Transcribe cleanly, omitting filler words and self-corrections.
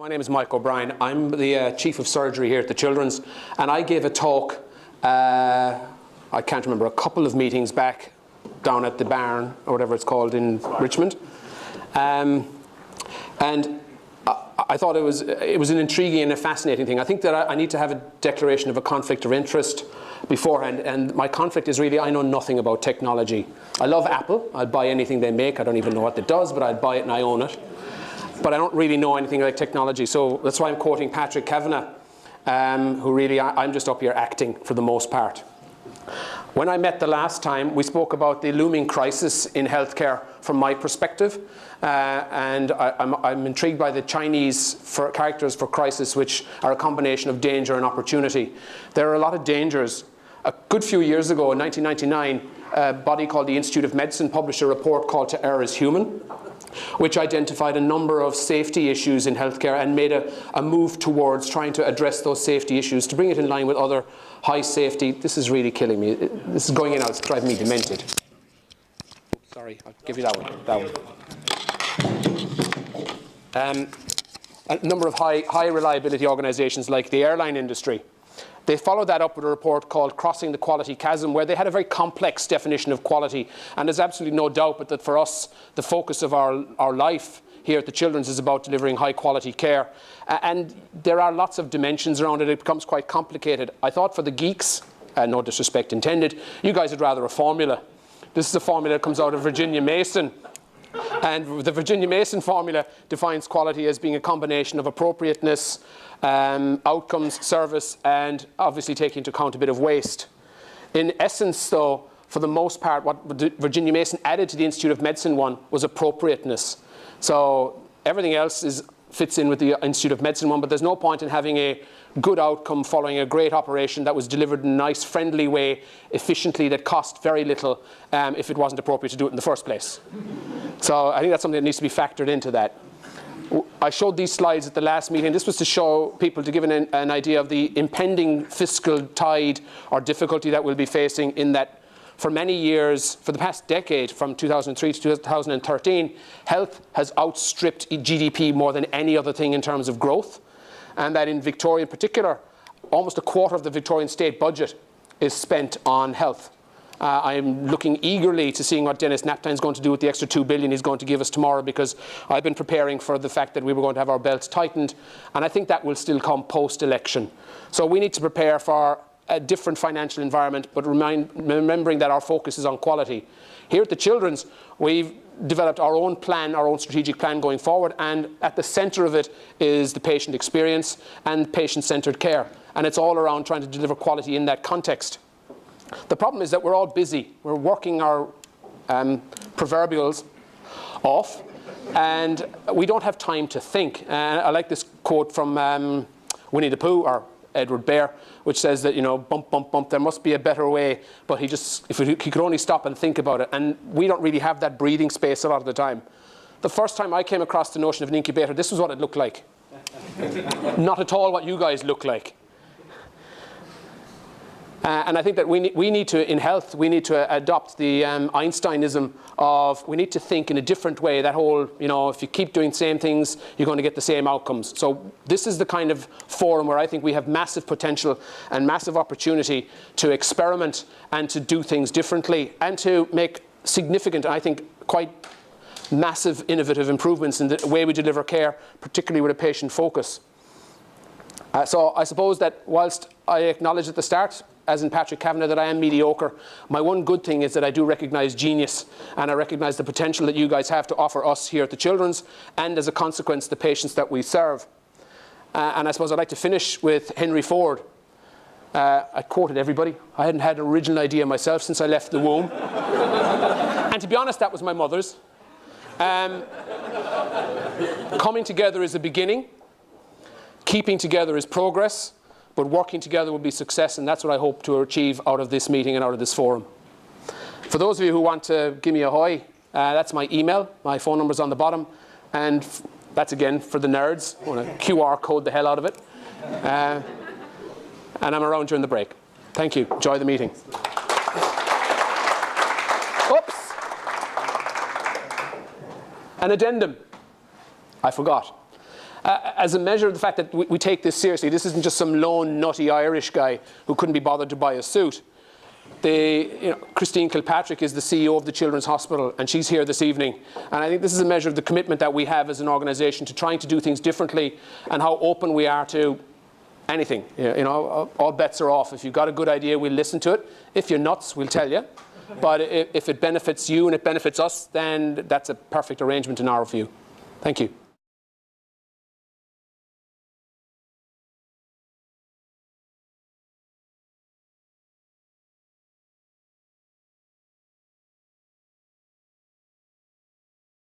My name is Mike O'Brien. I'm the Chief of Surgery here at the Children's, and I gave a talk, I can't remember, a couple of meetings back down at the barn, or whatever it's called, in Richmond. And I thought it was an intriguing and a fascinating thing. I think that I need to have a declaration of a conflict of interest beforehand, and my conflict is really I know nothing about technology. I love Apple. I'd buy anything they make. I don't even know what it does, but I'd buy it and I own it. But I don't really know anything like technology, so that's why I'm quoting Patrick Kavanagh, who really, I'm just up here acting for the most part. When I met the last time, we spoke about the looming crisis in healthcare from my perspective, and I'm intrigued by the Chinese characters for crisis, which are a combination of danger and opportunity. There are a lot of dangers. A good few years ago, in 1999, a body called the Institute of Medicine published a report called To Err is Human, which identified a number of safety issues in healthcare and made a move towards trying to address those safety issues to bring it in line with other high safety. This is really killing me. This is going in out. It's driving me demented. Sorry, I'll give you that one. That one. A number of high reliability organizations like the airline industry. They followed that up with a report called Crossing the Quality Chasm, where they had a very complex definition of quality. And there's absolutely no doubt but that for us, the focus of our life here at the Children's is about delivering high quality care. And there are lots of dimensions around it. It becomes quite complicated. I thought for the geeks, no disrespect intended, you guys would rather a formula. This is a formula that comes out of Virginia Mason. And the Virginia Mason formula defines quality as being a combination of appropriateness, outcomes, service, and obviously taking into account a bit of waste. In essence, though, for the most part, what Virginia Mason added to the Institute of Medicine one was appropriateness. So everything else fits in with the Institute of Medicine one, but there's no point in having a good outcome following a great operation that was delivered in a nice, friendly way, efficiently, that cost very little, if it wasn't appropriate to do it in the first place. So I think that's something that needs to be factored into that. I showed these slides at the last meeting. This was to show people, to give an idea of the impending fiscal tide or difficulty that we'll be facing, in that for many years, for the past decade, from 2003 to 2013, health has outstripped GDP more than any other thing in terms of growth. And that in Victoria in particular, almost a quarter of the Victorian state budget is spent on health. I'm looking eagerly to seeing what Dennis Naptine's going to do with the extra $2 billion he's going to give us tomorrow, because I've been preparing for the fact that we were going to have our belts tightened, and I think that will still come post-election. So we need to prepare for a different financial environment, but remembering that our focus is on quality. Here at the Children's, we've developed our own plan, our own strategic plan going forward, and at the center of it is the patient experience and patient-centered care. And it's all around trying to deliver quality in that context. The problem is that we're all busy. We're working our proverbials off, and we don't have time to think. I like this quote from Winnie the Pooh, or Edward Bear, which says that, you know, bump, bump, bump, there must be a better way, but if he could only stop and think about it. And we don't really have that breathing space a lot of the time. The first time I came across the notion of an incubator, this was what it looked like. Not at all what you guys look like. And I think that we need to, in health, we need to adopt the Einsteinism of, we need to think in a different way. That whole, you know, if you keep doing the same things, you're going to get the same outcomes. So this is the kind of forum where I think we have massive potential and massive opportunity to experiment and to do things differently and to make significant, I think, quite massive innovative improvements in the way we deliver care, particularly with a patient focus. So I suppose that whilst I acknowledge at the start, as in Patrick Kavanagh, that I am mediocre, my one good thing is that I do recognize genius, and I recognize the potential that you guys have to offer us here at the Children's, and as a consequence, the patients that we serve. And I suppose I'd like to finish with Henry Ford. I quoted everybody. I hadn't had an original idea myself since I left the womb. And to be honest, that was my mother's. Coming together is a beginning. Keeping together is progress. But working together will be success, and that's what I hope to achieve out of this meeting and out of this forum. For those of you who want to give me a hoy, that's my email. My phone number's on the bottom. And that's, again, for the nerds. I want to QR code the hell out of it. And I'm around during the break. Thank you. Enjoy the meeting. Oops. An addendum. I forgot. as a measure of the fact that we take this seriously. This isn't just some lone, nutty Irish guy who couldn't be bothered to buy a suit. Christine Kilpatrick is the CEO of the Children's Hospital, and she's here this evening. And I think this is a measure of the commitment that we have as an organisation to trying to do things differently, and how open we are to anything. All bets are off. If you've got a good idea, we'll listen to it. If you're nuts, we'll tell you. But if it benefits you and it benefits us, then that's a perfect arrangement in our view. Thank you.